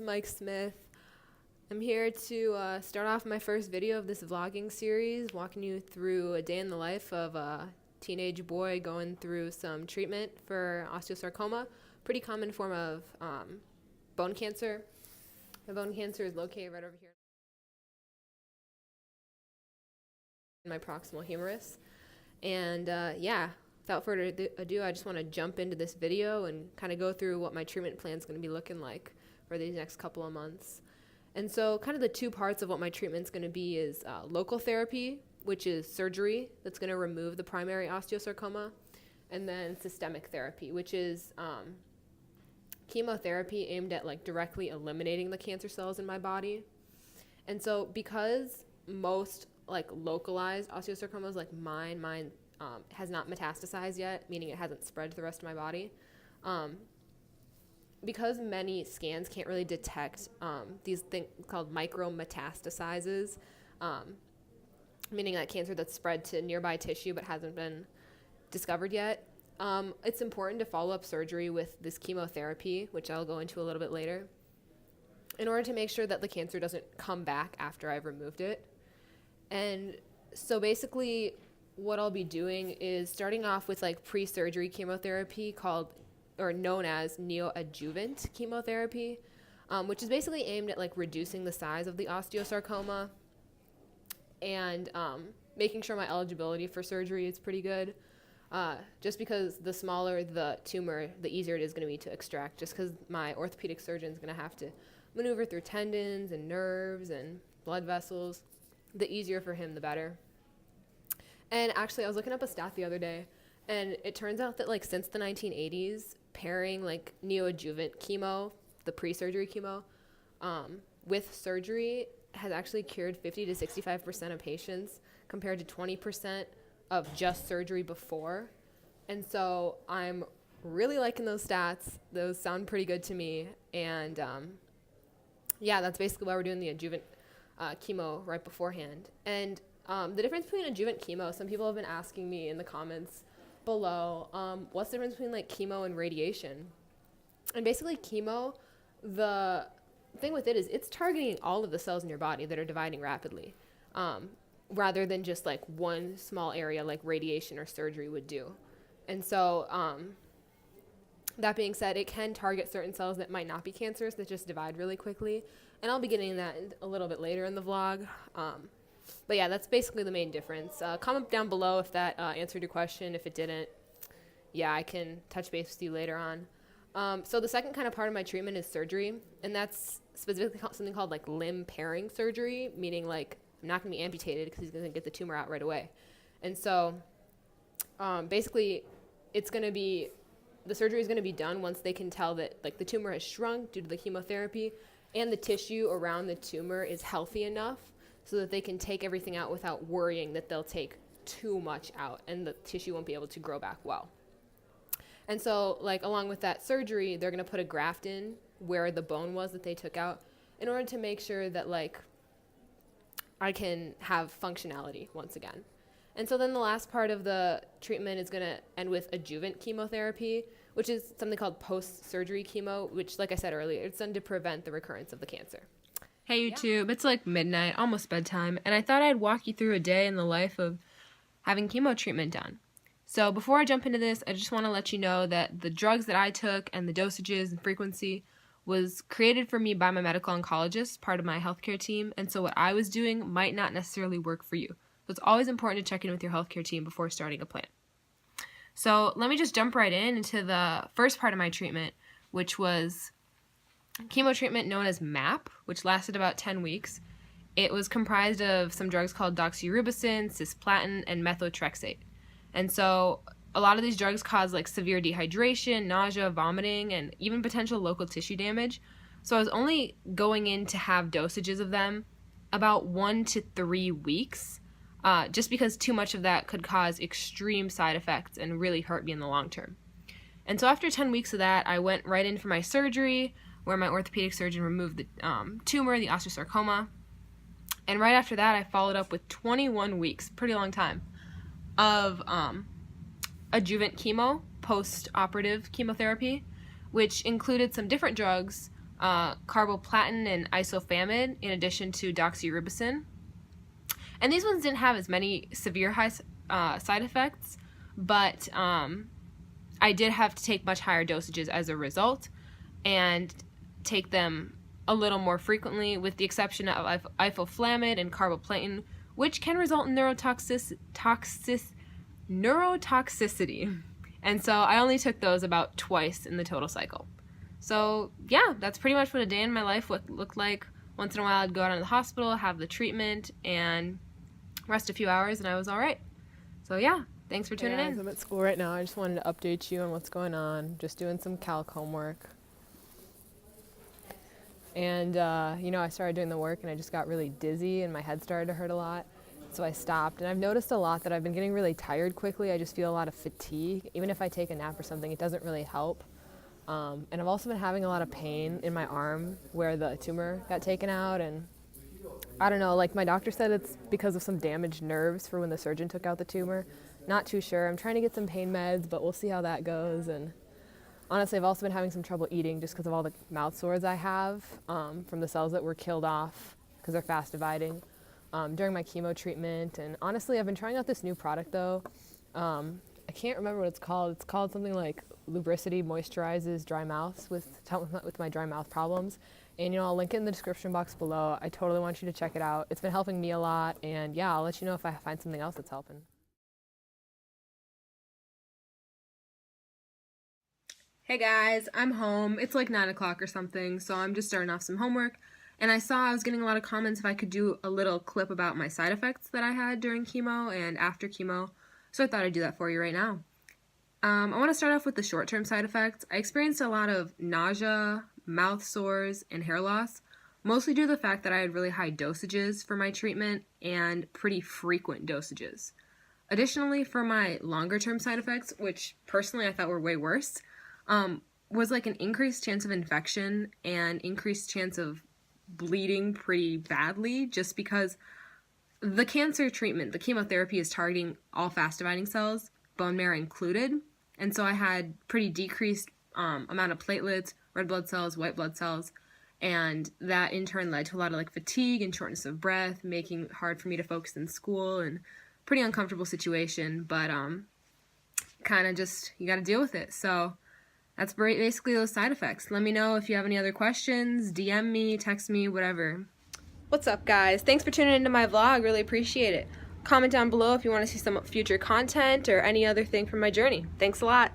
Mike Smith. I'm here to start off my first video of this vlogging series, walking you through a day in the life of a teenage boy going through some treatment for osteosarcoma, pretty common form of bone cancer. The bone cancer is located right over here in my proximal humerus. And without further ado, I just want to jump into this video and kind of go through what my treatment plan is going to be looking like for these next couple of months. And so kind of the two parts of what my treatment is going to be is local therapy, which is surgery that's going to remove the primary osteosarcoma, and then systemic therapy, which is chemotherapy aimed at like directly eliminating the cancer cells in my body. And so because most like localized osteosarcomas like mine has not metastasized yet, meaning it hasn't spread to the rest of my body, because many scans can't really detect these things called micrometastases, meaning that cancer that's spread to nearby tissue but hasn't been discovered yet, it's important to follow up surgery with this chemotherapy, which I'll go into a little bit later, in order to make sure that the cancer doesn't come back after I've removed it. And so basically what I'll be doing is starting off with like pre-surgery chemotherapy known as neoadjuvant chemotherapy, which is basically aimed at like reducing the size of the osteosarcoma and making sure my eligibility for surgery is pretty good. Just because the smaller the tumor, the easier it is going to be to extract, just because my orthopedic surgeon is going to have to maneuver through tendons and nerves and blood vessels. The easier for him, the better. And actually, I was looking up a stat the other day, and it turns out that like since the 1980s, pairing like neoadjuvant chemo, the pre-surgery chemo, with surgery has actually cured 50 to 65% of patients compared to 20% of just surgery before. And so I'm really liking those stats. Those sound pretty good to me. And that's basically why we're doing the adjuvant chemo right beforehand. And the difference between adjuvant chemo, some people have been asking me in the comments below, what's the difference between like chemo and radiation? And basically chemo, the thing with it is it's targeting all of the cells in your body that are dividing rapidly, rather than just like one small area like radiation or surgery would do. And so that being said, it can target certain cells that might not be cancerous that just divide really quickly. And I'll be getting into that a little bit later in the vlog. But yeah, that's basically the main difference. Comment down below if that answered your question. If it didn't, I can touch base with you later on. So the second kind of part of my treatment is surgery, and that's specifically something called like limb pairing surgery, meaning like I'm not going to be amputated because he's going to get the tumor out right away. And so basically the surgery is going to be done once they can tell that like the tumor has shrunk due to the chemotherapy and the tissue around the tumor is healthy enough so that they can take everything out without worrying that they'll take too much out and the tissue won't be able to grow back well. And so like along with that surgery, they're going to put a graft in where the bone was that they took out in order to make sure that like I can have functionality once again. And so then the last part of the treatment is going to end with adjuvant chemotherapy, which is something called post-surgery chemo, which, like I said earlier, it's done to prevent the recurrence of the cancer. Hey YouTube, it's like midnight, almost bedtime, and I thought I'd walk you through a day in the life of having chemo treatment done. So before I jump into this, I just want to let you know that the drugs that I took and the dosages and frequency was created for me by my medical oncologist, part of my healthcare team, and so what I was doing might not necessarily work for you. So it's always important to check in with your healthcare team before starting a plan. So let me just jump right into the first part of my treatment, which was chemo treatment known as MAP, which lasted about 10 weeks. It was comprised of some drugs called doxorubicin, cisplatin, and methotrexate. And so a lot of these drugs cause like severe dehydration, nausea, vomiting, and even potential local tissue damage. So I was only going in to have dosages of them about 1 to 3 weeks. Just because too much of that could cause extreme side effects and really hurt me in the long term. And so after 10 weeks of that, I went right in for my surgery, where my orthopedic surgeon removed the tumor, the osteosarcoma. And right after that, I followed up with 21 weeks, pretty long time, of adjuvant chemo, post-operative chemotherapy, which included some different drugs, carboplatin and isofamid, in addition to doxorubicin. And these ones didn't have as many severe side effects, but I did have to take much higher dosages as a result, and take them a little more frequently, with the exception of ifoflamid and carboplatin, which can result in neurotoxicity. And so I only took those about twice in the total cycle. So yeah, that's pretty much what a day in my life looked like. Once in a while I'd go out to the hospital, have the treatment, and rest a few hours, and I was all right. So yeah, thanks for tuning in. I'm at school right now. I just wanted to update you on what's going on. Just doing some calc homework. And, I started doing the work and I just got really dizzy and my head started to hurt a lot. So I stopped. And I've noticed a lot that I've been getting really tired quickly. I just feel a lot of fatigue. Even if I take a nap or something, it doesn't really help. And I've also been having a lot of pain in my arm where the tumor got taken out. And I don't know, like my doctor said it's because of some damaged nerves for when the surgeon took out the tumor. Not too sure. I'm trying to get some pain meds, but we'll see how that goes. And honestly, I've also been having some trouble eating just because of all the mouth sores I have from the cells that were killed off because they're fast dividing during my chemo treatment. And honestly, I've been trying out this new product though. I can't remember what it's called. It's called something like Lubricity Moisturizes Dry Mouths with my dry mouth problems. And I'll link it in the description box below. I totally want you to check it out. It's been helping me a lot. And yeah, I'll let you know if I find something else that's helping. Hey guys, I'm home. It's like 9 o'clock or something, so I'm just starting off some homework. And I saw I was getting a lot of comments if I could do a little clip about my side effects that I had during chemo and after chemo. So I thought I'd do that for you right now. I want to start off with the short-term side effects. I experienced a lot of nausea, mouth sores, and hair loss, mostly due to the fact that I had really high dosages for my treatment and pretty frequent dosages. Additionally, for my longer-term side effects, which personally I thought were way worse, was like an increased chance of infection and increased chance of bleeding pretty badly, just because the cancer treatment, the chemotherapy, is targeting all fast-dividing cells, bone marrow included, and so I had pretty decreased amount of platelets, red blood cells, white blood cells, and that in turn led to a lot of like fatigue and shortness of breath, making it hard for me to focus in school, and pretty uncomfortable situation, but kind of just, you got to deal with it. So that's basically those side effects. Let me know if you have any other questions, DM me, text me, whatever. What's up, guys? Thanks for tuning into my vlog. Really appreciate it. Comment down below if you want to see some future content or any other thing from my journey. Thanks a lot.